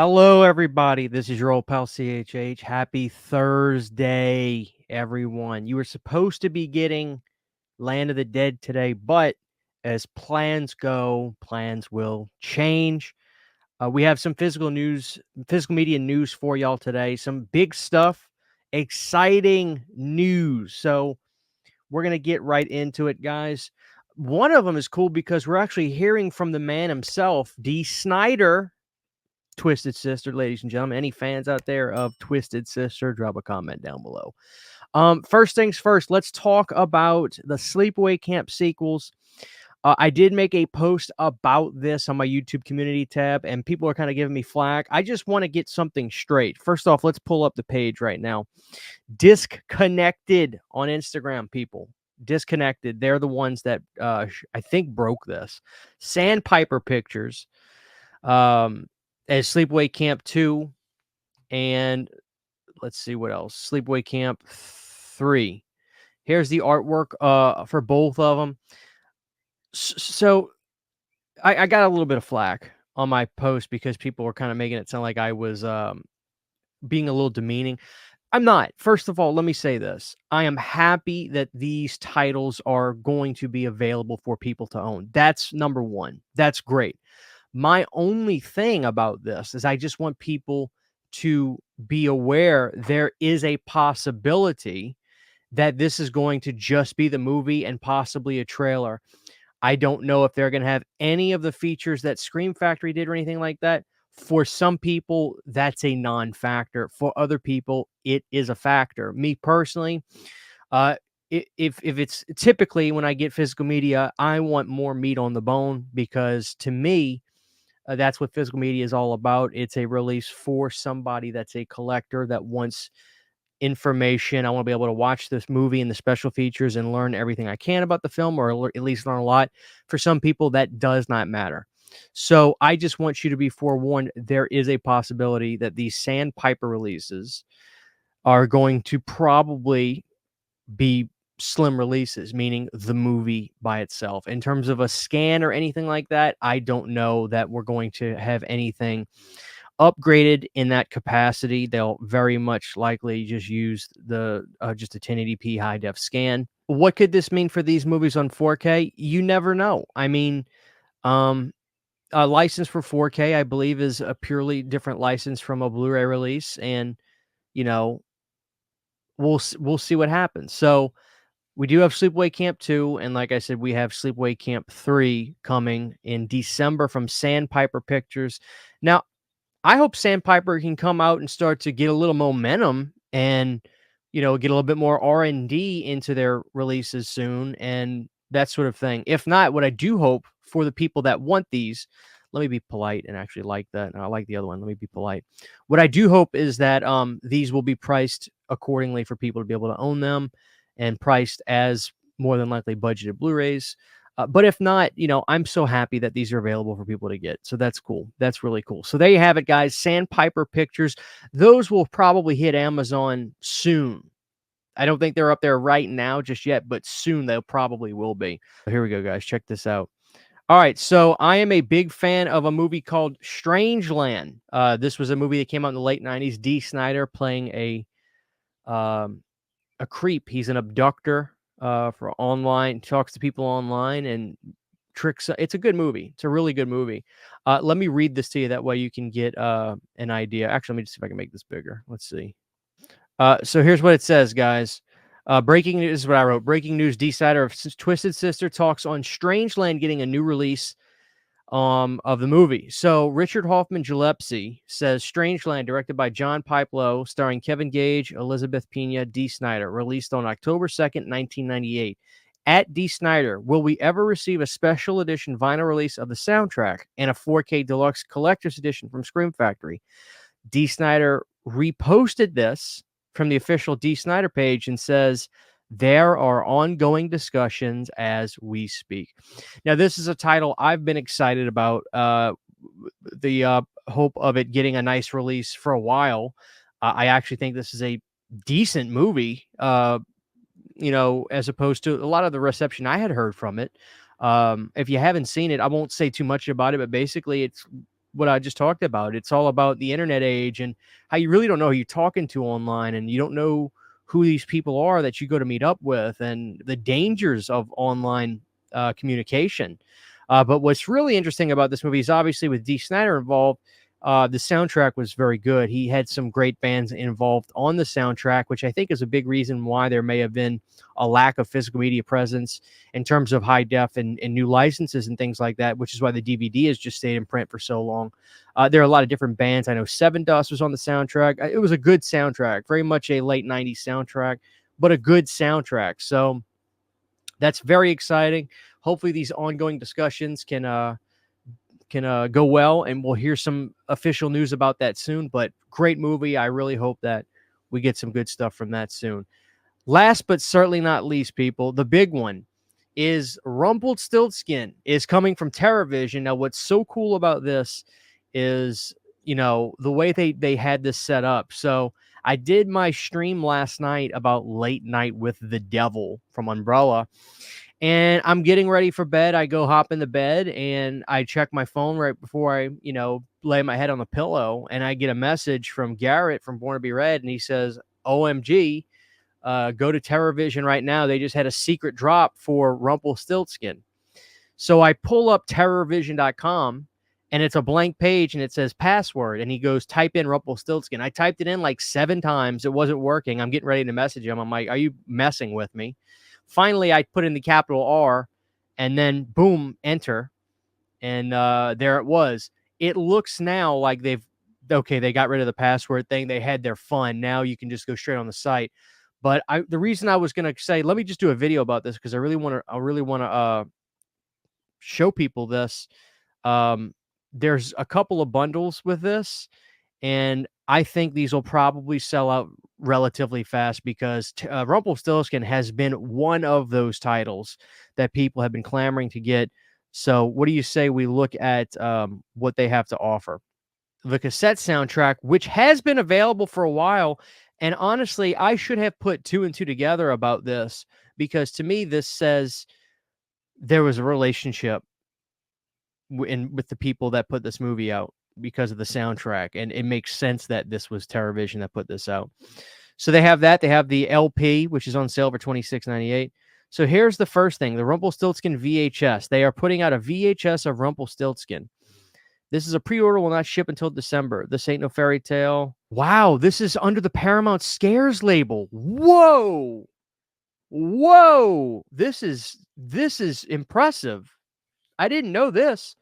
Hello, everybody. This is your old pal CHH. Happy Thursday, everyone. You were supposed to be getting Land of the Dead today, but as plans go, plans will change. We have some physical media news for y'all today. Some big stuff, exciting news. So we're going to get right into it, guys. One of them is cool because we're actually hearing from the man himself, Dee Snider. Twisted Sister, ladies and gentlemen. Any fans out there of Twisted Sister, drop a comment down below. First things first, let's talk about the Sleepaway Camp sequels. I did make a post about this on my YouTube community tab, and people are kind of giving me flack. I just want to get something straight. First off, let's pull up the page right now. Disconnected on Instagram, people. Disconnected. They're the ones that I think broke this. Sandpiper Pictures. As Sleepaway Camp 2, and let's see what else. Sleepaway Camp 3. Here's the artwork for both of them. So I got a little bit of flack on my post because people were kind of making it sound like I was being a little demeaning. I'm not. First of all, let me say this. I am happy that these titles are going to be available for people to own. That's number one. That's great. My only thing about this is I just want people to be aware there is a possibility that this is going to just be the movie and possibly a trailer. I don't know if they're going to have any of the features that Scream Factory did or anything like that. For some people, that's a non-factor. For other people, it is a factor. Me personally, if it's typically when I get physical media, I want more meat on the bone because to me, that's what physical media is all about. It's a release for somebody that's a collector that wants information. I want to be able to watch this movie and the special features and learn everything I can about the film, or at least learn a lot. For some people, that does not matter. So I just want you to be forewarned. There is a possibility that these Sandpiper releases are going to probably be slim releases, meaning the movie by itself. In terms of a scan or anything like that, I don't know that we're going to have anything upgraded in that capacity. They'll very much likely just use the just a 1080p high def scan. What could this mean for these movies on 4K? You never know. I mean, a license for 4K, I believe, is a purely different license from a Blu-ray release, and you know, we'll see what happens. So we do have Sleepaway Camp 2, and like I said, we have Sleepaway Camp 3 coming in December from Sandpiper Pictures. Now, I hope Sandpiper can come out and start to get a little momentum and, get a little bit more R&D into their releases soon and that sort of thing. If not, what I do hope for the people that want these, let me be polite and actually like that. I like the other one. Let me be polite. What I do hope is that these will be priced accordingly for people to be able to own them and priced as more than likely budgeted Blu-rays. But if not, I'm so happy that these are available for people to get. So that's cool. That's really cool. So there you have it, guys. Sandpiper Pictures. Those will probably hit Amazon soon. I don't think they're up there right now just yet, but soon they probably will be. So here we go, guys. Check this out. All right, so I am a big fan of a movie called Strangeland. This was a movie that came out in the late 90s. Dee Snider playing a creep. He's an abductor for online, talks to people online and tricks. It's a good movie. It's a really good movie. Let me read this to you. That way you can get an idea. Actually, let me just see if I can make this bigger. Let's see. So here's what it says, guys. Breaking news is what I wrote. Breaking news: Dee Snider of Twisted Sister talks on Strangeland getting a new release of the movie. So Richard Hoffman Gillespie says Strangeland, directed by John Pipelo, starring Kevin Gage, Elizabeth Pena, Dee Snider, released on October 2nd, 1998. At Dee Snider, will we ever receive a special edition vinyl release of the soundtrack and a 4K deluxe collector's edition from Scream Factory? Dee Snider reposted this from the official Dee Snider page and says, there are ongoing discussions as we speak. Now, this is a title I've been excited about, the hope of it getting a nice release for a while. I actually think this is a decent movie, as opposed to a lot of the reception I had heard from it. If you haven't seen it, I won't say too much about it, but basically it's what I just talked about. It's all about the internet age and how you really don't know who you're talking to online, and you don't know who these people are that you go to meet up with, and the dangers of online communication. But what's really interesting about this movie is obviously with Dee Snider involved, the soundtrack was very good. He had some great bands involved on the soundtrack, which I think is a big reason why there may have been a lack of physical media presence in terms of high def and new licenses and things like that, which is why the DVD has just stayed in print for so long. There are a lot of different bands. I know Seven Dust was on the soundtrack. It was a good soundtrack, very much a late 90s soundtrack, but a good soundtrack. So that's very exciting. Hopefully these ongoing discussions can go well, and we'll hear some official news about that soon. But great movie. I really hope that we get some good stuff from that soon. Last but certainly not least, people, the big one is Rumpelstiltskin is coming from TerrorVision. Now, what's so cool about this is, the way they had this set up. So I did my stream last night about Late Night with the Devil from Umbrella, and I'm getting ready for bed. I go hop in the bed and I check my phone right before I, lay my head on the pillow, and I get a message from Garrett from Born to Be Red, and he says, OMG, go to TerrorVision right now. They just had a secret drop for Rumpelstiltskin. So I pull up TerrorVision.com, and it's a blank page, and it says password. And he goes, type in Rumpelstiltskin. I typed it in like 7 times. It wasn't working. I'm getting ready to message him. I'm like, are you messing with me? Finally, I put in the capital R, and then boom, enter. And there it was. It looks now like they got rid of the password thing. They had their fun. Now you can just go straight on the site. But the reason I was going to say, let me just do a video about this, because I really want to show people this. There's a couple of bundles with this, and I think these will probably sell out relatively fast, because Rumpelstiltskin has been one of those titles that people have been clamoring to get. So what do you say we look at what they have to offer? The cassette soundtrack, which has been available for a while. And honestly, I should have put 2 and 2 together about this, because to me, this says there was a relationship with the people that put this movie out because of the soundtrack. And it makes sense that this was TerrorVision that put this out. So they have that. They have the LP, which is on sale for $26.98. So here's the first thing, the Rumpelstiltskin VHS. They are putting out a VHS of Rumpelstiltskin. This is a pre-order, will not ship until December. This ain't no fairy tale. Wow, this is under the Paramount Scares label. Whoa. Whoa. This is impressive. I didn't know this.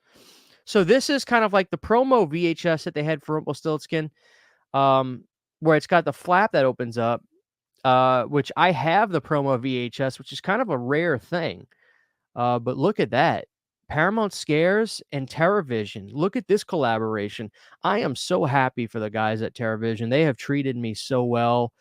So this is kind of like the promo VHS that they had for Rumpelstiltskin, where it's got the flap that opens up, which I have the promo VHS, which is kind of a rare thing. But look at that. Paramount Scares and TerrorVision. Look at this collaboration. I am so happy for the guys at TerrorVision. They have treated me so well.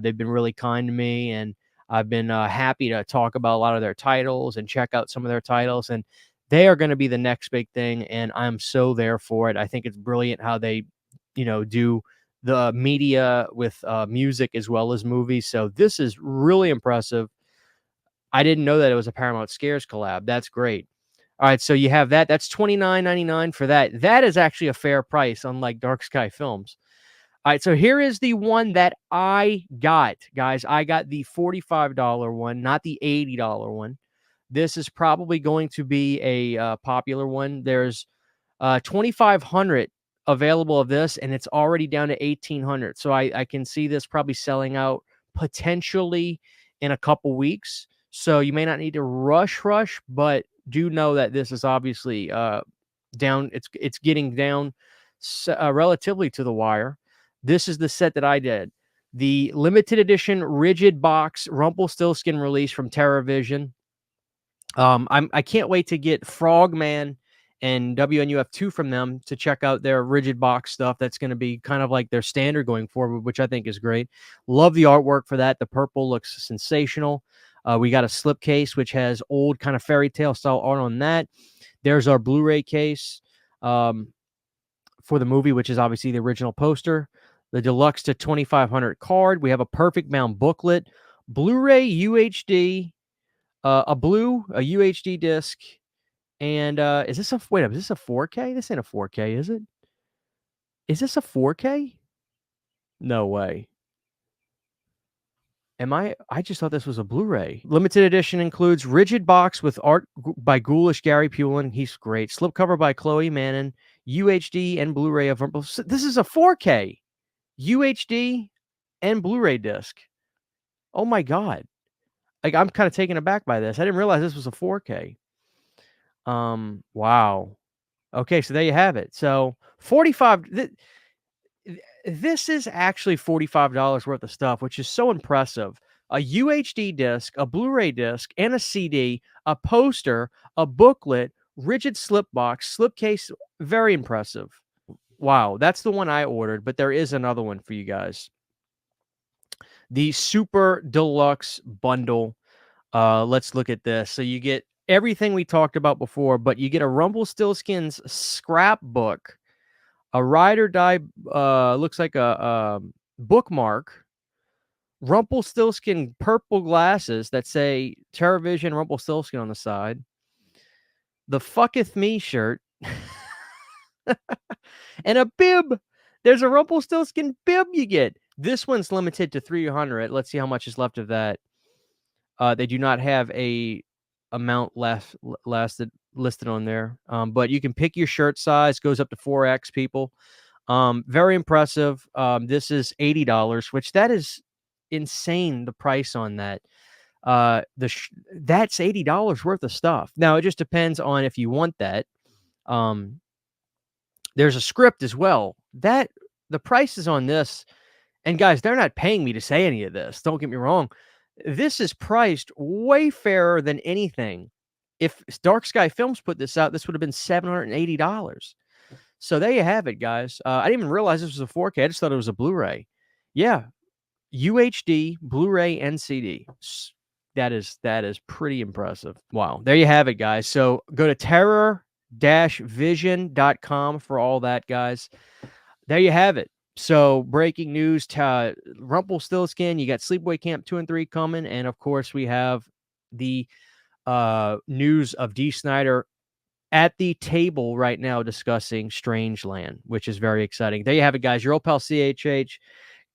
They've been really kind to me, and I've been happy to talk about a lot of their titles and check out some of their titles. And they are going to be the next big thing, and I'm so there for it. I think it's brilliant how they, do the media with music as well as movies. So this is really impressive. I didn't know that it was a Paramount Scares collab. That's great. All right, so you have that. That's $29.99 for that. That is actually a fair price, unlike Dark Sky Films. All right, so here is the one that I got, guys. I got the $45 one, not the $80 one. This is probably going to be a popular one. There's 2,500 available of this, and it's already down to 1,800. So I can see this probably selling out potentially in a couple weeks. So you may not need to rush, but do know that this is obviously down. It's getting down relatively to the wire. This is the set that I did. The limited edition rigid box Rumpelstiltskin release from TerrorVision. I can't wait to get Frogman and WNUF2 from them to check out their rigid box stuff. That's going to be kind of like their standard going forward, which I think is great. Love the artwork for that. The purple looks sensational. We got a slipcase, which has old kind of fairy tale style art on that. There's our Blu-ray case for the movie, which is obviously the original poster. The deluxe to 2,500 card. We have a perfect bound booklet, Blu-ray UHD, a UHD disc, And, is this a wait up, is this a 4K? This ain't a 4K, is it? Is this a 4K? No way. I just thought this was a Blu-ray. Limited edition includes rigid box with art by Ghoulish Gary Pulin. He's great. Slipcover by Chloe Mannon. UHD and Blu-ray of this is a 4K. UHD and Blu-ray disc. Oh my god. Like, I'm kinda taken aback by this. I didn't realize this was a 4K. Wow. Okay, so there you have it. So, 45 this is actually $45 worth of stuff, which is so impressive. A UHD disc, a Blu-ray disc, and a CD, a poster, a booklet, rigid slip box, slipcase. Very impressive. Wow, that's the one I ordered, but there is another one for you guys. The Super Deluxe Bundle. Let's look at this. So you get everything we talked about before, but you get a Rumpelstiltskin's scrapbook, a ride or die, looks like a bookmark, Rumpelstiltskin purple glasses that say TerrorVision Rumpelstiltskin on the side, the Fucketh Me shirt, and a bib. There's a Rumpelstiltskin bib you get. This one's limited to 300. Let's see how much is left of that. They do not have a amount listed on there, but you can pick your shirt size. Goes up to 4X, people. Very impressive. This is $80, which that is insane. The price on that. That's $80 worth of stuff. Now it just depends on if you want that. There's a script as well. That the prices on this, and guys, they're not paying me to say any of this. Don't get me wrong. This is priced way fairer than anything. If Dark Sky Films put this out, this would have been $780. So there you have it, guys. I didn't even realize this was a 4K. I just thought it was a Blu-ray. Yeah, UHD, Blu-ray, and CD. That is pretty impressive. Wow. There you have it, guys. So go to terror-vision.com for all that, guys. There you have it. So breaking news, Rumpelstiltskin, you got Sleepaway Camp 2 and 3 coming. And of course, we have the news of Dee Snider at the table right now discussing Strangeland, which is very exciting. There you have it, guys. Your old pal CHH.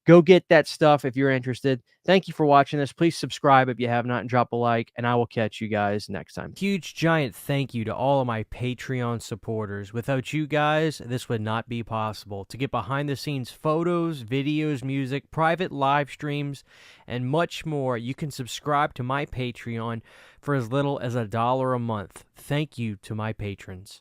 Go get that stuff if you're interested. Thank you for watching this. Please subscribe if you have not and drop a like, and I will catch you guys next time. Huge, giant thank you to all of my Patreon supporters. Without you guys, this would not be possible. To get behind-the-scenes photos, videos, music, private live streams, and much more, you can subscribe to my Patreon for as little as $1 a month. Thank you to my patrons.